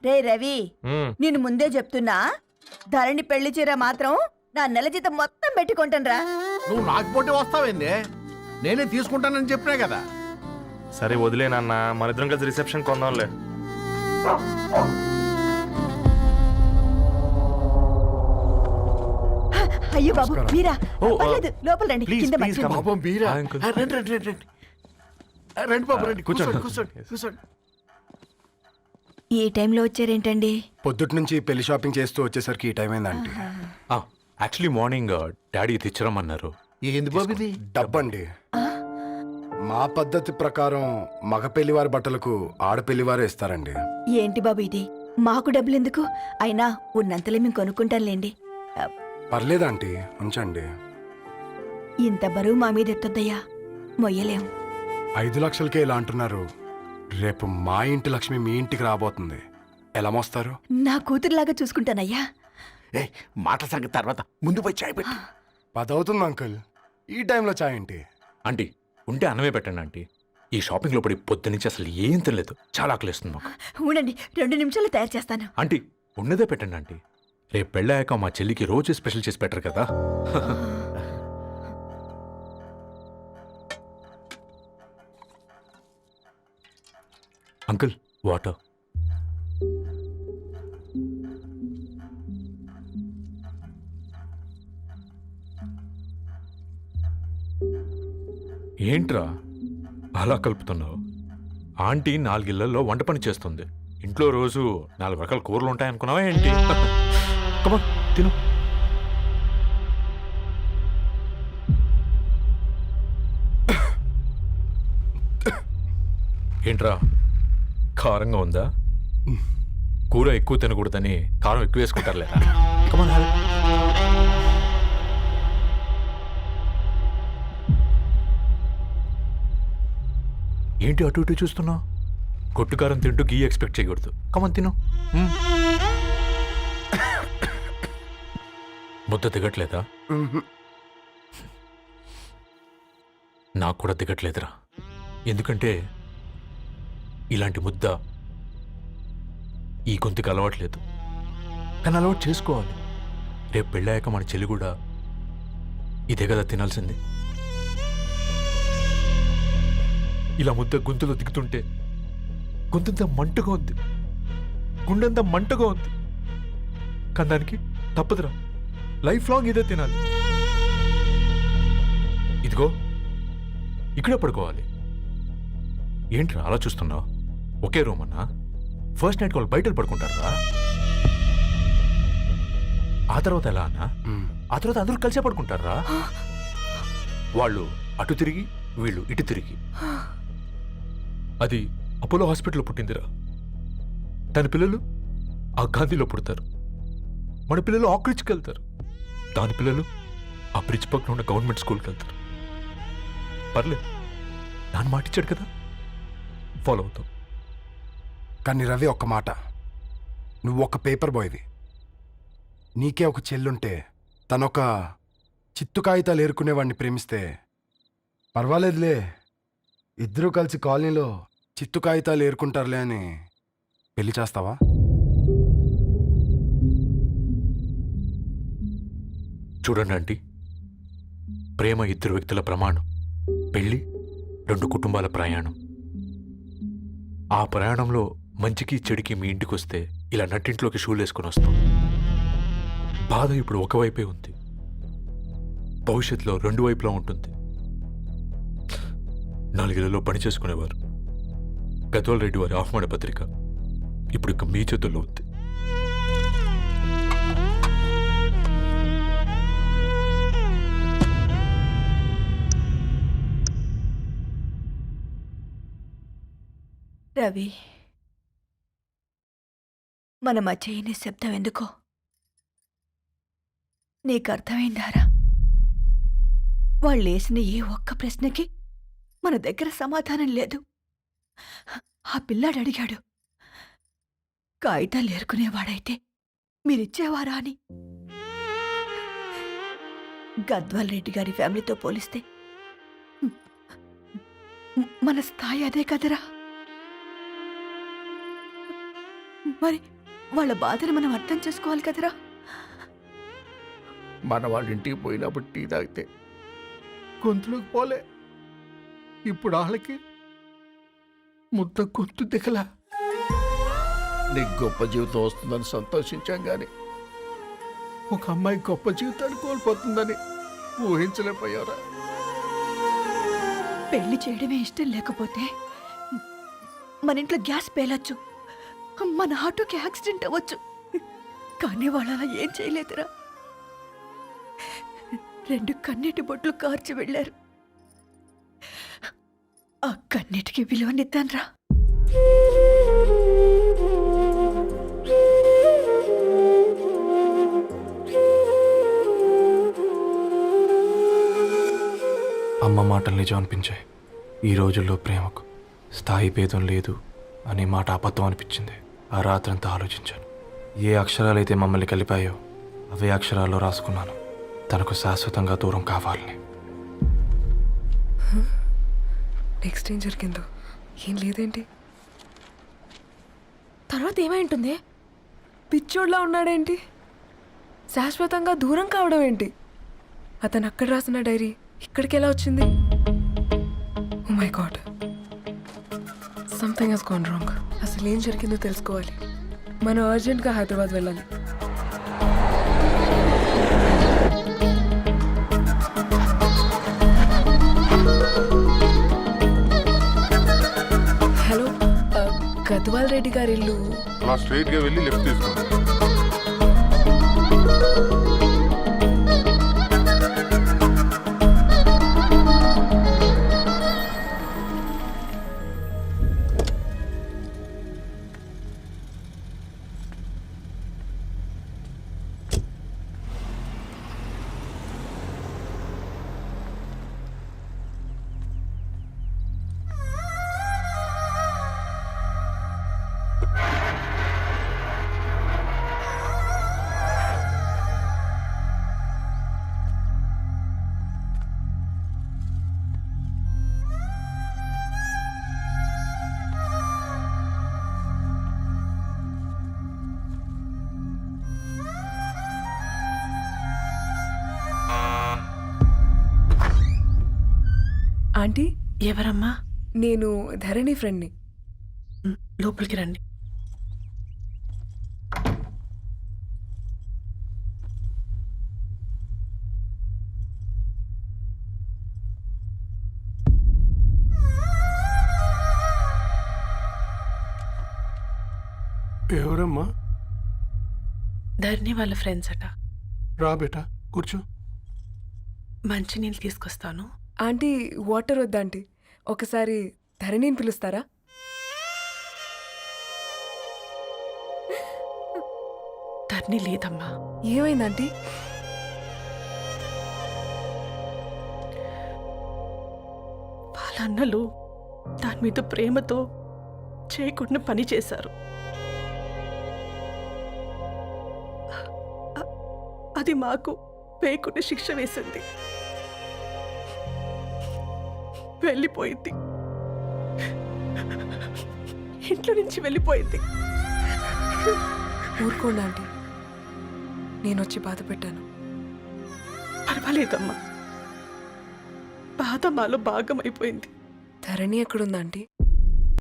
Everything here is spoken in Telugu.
రే రవి, నేను ముందే చెప్తున్నా, ధరణి పెళ్లి చీర మాత్రం నా నెల జీతం మొత్తం పెట్టుకుంటానురా. నువ్వు నాకు పోటీ వస్తావేంది? నేనే తీసుకుంటానని చెప్పినా కదా. సరే వదిలేనన్నా, మన ఇద్దరం కలిసి రిసెప్షన్ కొందాంలే. అయ్యో బాబు మీరా? పర్లేదు, లోపల రండి. కింద మంచం. పాపం మీరా? రండి రండి రండి రండి. రండి బాబు రండి, కూర్చోండి కూర్చోండి కూర్చోండి. ఈ టైంలో వచ్చారేంటండి? పొద్దుటి నుంచి పెళ్లి షాపింగ్ చేస్తూ వచ్చేసరికి ఈ టైం అయిందండి. యాక్చువల్లీ మార్నింగ్ డాడీ తెచ్చరమన్నారు. ఏంది బాబు ఇది? డబ్బండి. మా పద్ధతి ప్రకారం మగ పెళ్లివారి బట్టలకు ఆడపెళ్లివారే ఇస్తారండి. ఏంటి బాబు ఇది? మాకు డబ్బులు ఎందుకు? అయినా ఉన్నంతలే మేము కొనుక్కుంటాంలేండి. పర్లేదు ఆంటీ, ఉంచండి. ఇంత బరువు మా మీద ఎత్తొద్దయ్యా, మొయ్యలేం. 5 లక్షలకే ఇలా అంటున్నారు. రేపు మా ఇంటి లక్ష్మి మీ ఇంటికి రాబోతుంది. ఎలా మోస్తారు? నా కూతురులాగా చూసుకుంటానయ్యా. ఏ మాట సంగతి తర్వాత, ముందు పోయి చాయ్ పెట్టి. 10 అవుతుంది అంకుల్, ఈ టైంలో చాయ్ ఏంటి? ఆంటీ ఉంటే అన్నమే పెట్టండి ఆంటీ. ఈ షాపింగ్లో పడి పొద్దు నుంచి అసలు ఏం తినలేదు, చాలా ఆకలిస్తుంది మాకు. ఉండండి, 2 నిమిషాలు తయారు చేస్తాను. ఆంటీ ఉన్నదే పెట్టండి ఆంటీ. రేపు పెళ్ళాక మా చెల్లికి రోజు స్పెషల్ చేసి పెట్టరు కదా. Uncle water. ఏంట్రా అలా కలుపుతున్నావు? ఆంటీ 4 ఇళ్లలో వంట పని చేస్తుంది. ఇంట్లో రోజు 4 రకాల కూరలు ఉంటాయనుకున్నావా ఏంటి? కమా తిను. ఏంట్రా కారంగా ఉందా? కూర ఎక్కువ తినకూడదని కారం ఎక్కువ వేసుకుంటారులేరా. కమా. ఏంటి అటు ఇటు చూస్తున్నావు? కొట్టుకారం తింటూ గీ ఎక్స్పెక్ట్ చేయకూడదు. కమన్ తిను. ముద్ద దిగట్లేదా? నాకు కూడా దిగట్లేదురా. ఎందుకంటే ఇలాంటి ముద్ద ఈ గొంతుకి అలవాట్లేదు. కానీ అలవాటు చేసుకోవాలి. రేపు పెళ్ళాక మన చెల్లి కూడా ఇదే కదా తినాల్సింది. ఇలా ముద్ద గొంతులో దిగుతుంటే గొంతంతా మంటగా ఉంది, గుండెంతా మంటగా ఉంది. కానీ దానికి తప్పదురా, లైఫ్ లాంగ్ ఇదే తినాలి. ఇదిగో ఇక్కడే పడుకోవాలి. ఏంట్రా అలా చూస్తున్నావు? ఒకే రూమ్ అన్నా? ఫస్ట్ నైట్ వాళ్ళు బయటలు పడుకుంటారా? ఆ తర్వాత ఎలా అన్నా? ఆ తర్వాత అందరూ కలిసే పడుకుంటారా? వాళ్ళు అటు తిరిగి, వీళ్ళు ఇటు తిరిగి. అది అపోలో హాస్పిటల్లో పుట్టిందిరా. దాని పిల్లలు ఆ గాంధీలో పుడతారు. మన పిల్లలు ఆక్రిడ్జ్కి వెళ్తారు. దాని పిల్లలు ఆ బ్రిడ్జ్ పక్కన ఉన్న గవర్నమెంట్ స్కూల్కి వెళ్తారు. పర్లేదు, నాన్న మాటిచ్చాడు కదా, ఫాలో అవుతాం. కానీ రవి, ఒక్క మాట, నువ్వు ఒక పేపర్ బాయ్వి. నీకే ఒక చెల్లుంటే తనొక చిత్తు కాగితాలు ఏరుకునేవాడిని ప్రేమిస్తే పర్వాలేదులే, ఇద్దరూ కలిసి కాలనీలో చిత్తు కాగితాలు ఏరుకుంటారులే అని పెళ్లి చేస్తావా? చూడండి ఆంటీ, ప్రేమ 2 వ్యక్తుల ప్రమాణం, పెళ్లి 2 కుటుంబాల ప్రయాణం. ఆ ప్రయాణంలో మంచికి చెడుకి మీ ఇంటికి వస్తే ఇలా నట్టింట్లోకి షూలు వేసుకొని వస్తాం. బాధ ఇప్పుడు ఒకవైపే ఉంది, భవిష్యత్తులో 2 వైపులా ఉంటుంది. 4 ఇళ్లలో పని చేసుకునేవారు గద్వాల్ రెడ్డి వారి ఆహ్వాన పత్రిక ఇప్పుడు ఇక మీ చేతుల్లో ఉంది. రవి, మన మధ్య ఈ నిశ్శబ్దం ఎందుకో నీకు అర్థమైందారా? వాళ్ళు వేసిన ఏ ఒక్క ప్రశ్నకి మన దగ్గర సమాధానం లేదు. ఆ పిల్లాడు అడిగాడు, కాగితాలు ఏరుకునేవాడైతే మీరిచ్చేవారా అని. గద్వాల్ రెడ్డి గారి ఫ్యామిలీతో పోలిస్తే మన స్థాయి అదే కదరా. మరి వాళ్ళ బాధను మనం అర్థం చేసుకోవాలి కదరా. మన వాళ్ళ ఇంటికి పోయినప్పుడు టీ తాగితే గొంతులోకి పోలే, ఇప్పుడు వాళ్ళకి ముద్ద గొంతు దిగలా. నీకు గొప్ప జీవితం వస్తుందని సంతోషించాం కానీ ఒక అమ్మాయి గొప్ప జీవితాన్ని కోల్పోతుందని ఊహించలేకపోయారా? పెళ్లి చేయడమే ఇష్టం లేకపోతే మన ఇంట్లో గ్యాస్ పేలొచ్చు, మన ఆటోకి యాక్సిడెంట్ అవ్వచ్చు, కానీ వాళ్ళు అలా ఏం చేయలేదురా. 2 కన్నీటి బొట్లు కార్చి వెళ్ళారు. ఆ కన్నీటికి విలువనిద్దాన్రా. అమ్మ మాటలు నిజం అనిపించాయి. ఈ రోజుల్లో ప్రేమకు స్థాయి భేదం లేదు అనే మాట అబద్ధం అనిపించింది. ఆ రాత్రంతా ఆలోచించాను. ఏ అక్షరాలైతే మమ్మల్ని కలిపాయో అవే అక్షరాల్లో రాసుకున్నాను, తనకు శాశ్వతంగా దూరం కావాలని. నెక్స్ట్ ఏం జరిగిందో ఏం లేదేంటి? తర్వాత ఏమై ఉంటుంది? పిచ్చోడ్లా ఉన్నాడేంటి? శాశ్వతంగా దూరం కావడం ఏంటి? అతను అక్కడ రాసిన డైరీ ఇక్కడికి ఎలా వచ్చింది? Oh my god, something has gone wrong. అసలు ఏం జరిగిందో తెలుసుకోవాలి. మనం అర్జెంట్గా హైదరాబాద్ వెళ్ళాలి. హలో, గద్వాల్ రెడ్డి గారి ఇల్లు. అలా స్ట్రైట్ గా వెళ్ళి లెఫ్ట్ తీసుకోండి. ఆంటీ, ఎవరమ్మా? నేను ధరణి ఫ్రెండ్ని. లోపలికి రండి. ఎవరమ్మా? ధరణి వాళ్ళ ఫ్రెండ్స్ అట. రా బేటా, కూర్చో. మంచినీళ్ళు తీసుకొస్తాను. ఆంటీ, వాటర్ వద్దా ఆంటీ? ఒకసారి ధరణిని పిలుస్తారా? ధరణి లేదమ్మా. ఏమైందంటీ? వాళ్ళ అన్నలు దాని మీద ప్రేమతో చేయకుండా పని చేశారు. అది మాకు వేయకుండా శిక్ష వేసింది. వెళ్ళిపోయింది, ఇంట్లో నుంచి వెళ్ళిపోయింది. ఊరుకోండి ఆంటీ, నేను వచ్చి బాధ పెట్టాను. పర్వాలేదమ్మా, బాధ మాలో భాగం అయిపోయింది. ధరణి ఎక్కడుందా ఆంటీ?